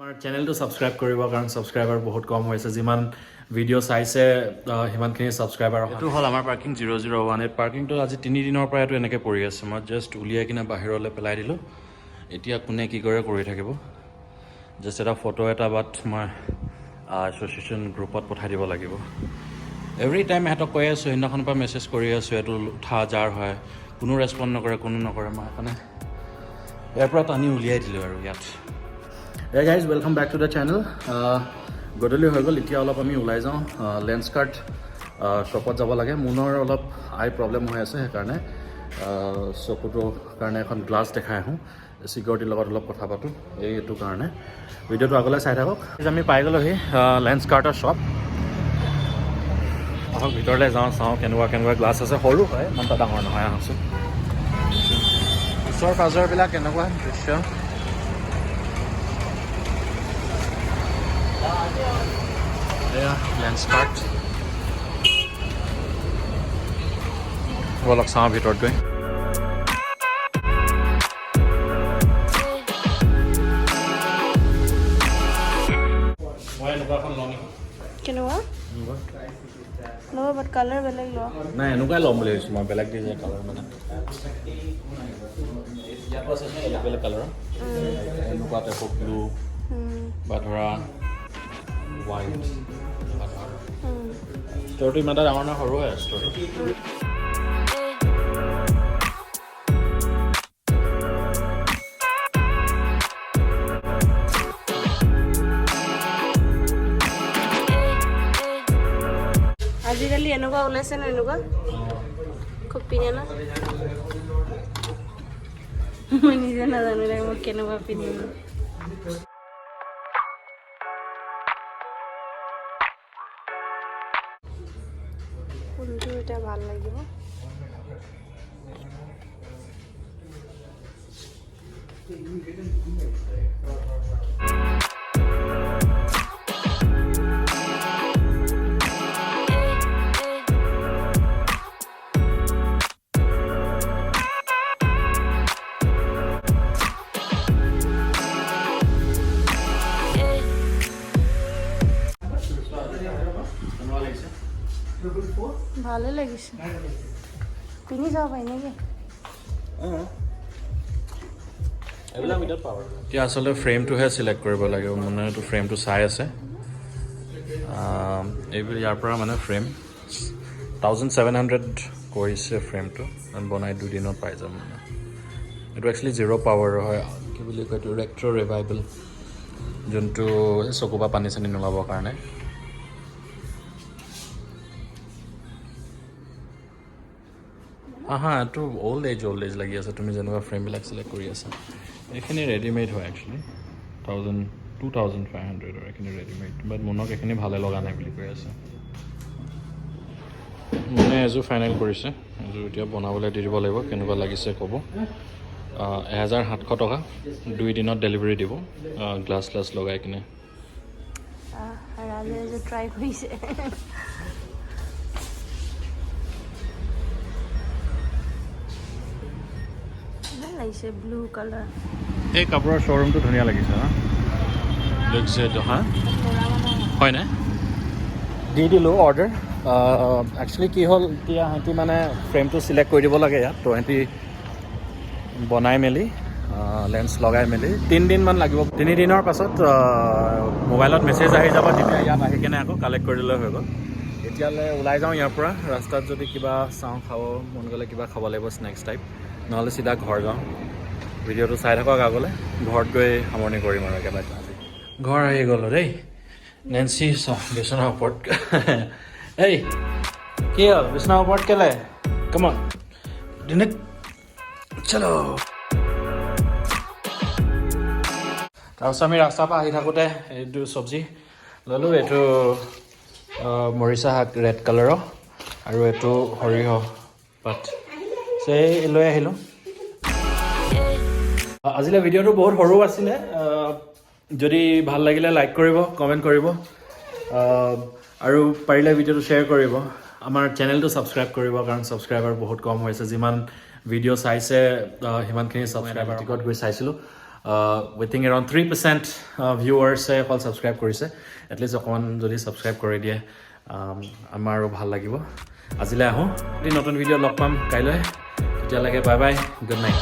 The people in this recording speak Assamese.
আমাৰ চেনেলটো সাবস্ক্ৰাইব কৰিব কাৰণ সাবস্ক্ৰাইবাৰ বহুত কম হৈছে যিমান ভিডিও চাইছে হিমানখিনি সাবস্ক্ৰাইবাৰ এটো হল আমাৰ পাৰ্কিং 001 পাৰ্কিংটো আজি 3 দিনৰ পৰা এটো এনেকৈ পৰি আছে মই জাস্ট উলিয়াই কিনে বাহিৰলৈ পেলাই দিলো এতিয়া কোনে কি কৰে কৰি থাকিব জাস্ট এটা ফটো এটা বাট মই এছ'চিয়েশ্যন গ্ৰুপত পঠাই দিব লাগিব এভৰি টাইম হেতক কৈ আছো হিন্দাখন পৰা মেছেজ কৰি আছো এটো উঠা জাৰ হয় কোনো ৰেসপন্ড নকৰে কোনো নকৰে মই মানে ইয়াৰ পৰা টানি উলিয়াই দিলো আৰু ইয়াত Hey guys, welcome back to the channel. গধূলি হৈ গ'ল এতিয়া অলপ আমি ওলাই যাওঁ lenskart শ্বপত যাব লাগে Moonৰ অলপ আই প্ৰবলেম হৈ আছে সেইকাৰণে চকুটোৰ কাৰণে এখন গ্লাছ দেখাই আহোঁ সিকিউৰিটিৰ লগত অলপ কথা পাতোঁ এইটো কাৰণে ভিডিঅ'টো আগলৈ চাই থাকক আমি পাই গ'লোহি lenskart-ৰ শ্বপ আহক ভিতৰলৈ যাওঁ চাওঁ কেনেকুৱা গ্লাছ আছে সৰু হয় ইমান ডাঙৰ নহয় আহকচোন ওচৰ পাজৰবিলাক কেনেকুৱা দৃশ্য lenskart বলক চাওঁ ভিতৰত গৈ মই এনেকুৱাখন লওঁ নেকি কেনেকুৱা লো বাট কালাৰ বেলেগ লো নাই এনেকুৱাই ল'ম বুলি ভাবিছোঁ মই বেলেগ ডিজাইন কালাৰ মানে ইয়াত আছে বেলেগ কালাৰ এনেকুৱা টাইপৰ ব্লু বা ধৰা white ষ্টৰটো ইমান এটা ডাঙৰ নহয় সৰু হয় ষ্টৰটো আজিকালি এনেকুৱা ওলাইছে না এনেকুৱা খুব পিনে না মই নিজে নাজানো দে মই কেনেকুৱা পিন্ধিম কোনটো এটা ভাল লাগিব ভালে লাগিছে পিনি যাব পাই নেকি এইবিলাক মিটাত পাৱাৰ এতিয়া আচলতে ফ্ৰেমটোহে চিলেক্ট কৰিব লাগিব মানে এইটো ফ্ৰেমটো চাই আছে এইবোৰ ইয়াৰ পৰা মানে ফ্ৰেম 1700 কৰিছে ফ্ৰেমটো বনাই 2 দিনত পাই যাম মানে এইটো একচুৱেলি 0 পাৱাৰ হয় কি বুলি কয় এইটো ৰেক্ট্ৰ ৰিভাইভেল যোনটো চকু বা পানী চানি নোলাবৰ কাৰণে এইটো অল্ড এজ লাগি আছে তুমি যেনেকুৱা ফ্ৰেমবিলাক চিলেক্ট কৰি আছা এইখিনি ৰেডিমেড হয় একচুৱেলি 2500 এইখিনি ৰেডিমেড বাট মনক এইখিনি ভালে লগা নাই বুলি কৈ আছে মানে এযোৰ ফাইনেল কৰিছে এযোৰ এতিয়া বনাবলৈ দি দিব লাগিব কেনেকুৱা লাগিছে ক'ব 1700 টকা 2 দিনত ডেলিভাৰী দিব গ্লাছ লগাই কিনে ৰাজে যে ট্ৰাই কৰিছে লাগিছে ব্লু কালাৰ এই কাপোৰৰ শ্ব'ৰুমটো ধুনীয়া লাগিছে হা লাগিছে এইটো হা হয় নাই দি দিলোঁ অৰ্ডাৰ একচুৱেলি কি হ'ল এতিয়া সিহঁতি মানে ফ্ৰেমটো চিলেক্ট কৰি দিব লাগে ইয়াত তো সিহঁতি বনাই মেলি লেন্স লগাই মেলি 3 দিনমান লাগিব 3 দিনৰ পাছত মোবাইলত মেছেজ আহি যাব তেতিয়া ইয়াত আহি কিনে আকৌ কালেক্ট কৰি দিলে হৈ গ'ল এতিয়ালৈ ওলাই যাওঁ ইয়াৰ পৰা ৰাস্তাত যদি কিবা চাওঁ খাব মন গ'লে কিবা খাব লাগিব স্নেক্স টাইপ নহ'লে চিধা ঘৰ যাওঁ ভিডিঅ'টো চাই থাকক আগলৈ ঘৰত গৈ সামৰণি কৰিম আৰু একেবাৰে ঘৰ আহি গ'লোঁ দেই নেন্সি বিচনাৰ ওপৰত এই কি হ'ল বিচনাৰ ওপৰত কেলে কমন দিনে চলো তাৰপিছত আমি ৰাস্তাৰ পৰা আহি থাকোঁতে এইটো চব্জি ল'লোঁ এইটো মৰিচা শাক ৰেড কালাৰৰ আৰু এইটো সৰিয়হ পাত লৈ আহিলোঁ আজিলৈ ভিডিঅ'টো বহুত সৰু আছিলে যদি ভাল লাগিলে লাইক কৰিব কমেণ্ট কৰিব আৰু পাৰিলে ভিডিঅ'টো শ্বেয়াৰ কৰিব আমাৰ চেনেলটো ছাবস্ক্ৰাইব কৰিব কাৰণ ছাবস্ক্ৰাইবাৰ বহুত কম হৈছে যিমান ভিডিঅ' চাইছে সিমানখিনি ছাবস্ক্ৰাইবাৰ টিকট গৈ চাইছিলোঁ উই থিংক এৰাউণ্ড 3% ভিউৱাৰ্ছে অকল ছাবস্ক্ৰাইব কৰিছে এটলিষ্ট অকণমান যদি ছাবস্ক্ৰাইব কৰি দিয়ে আমাৰো ভাল লাগিব আজিলৈ আহোঁ নতুন ভিডিঅ' লগ পাম কাইলৈ তেতিয়ালৈকে বাই বাই গুড নাইট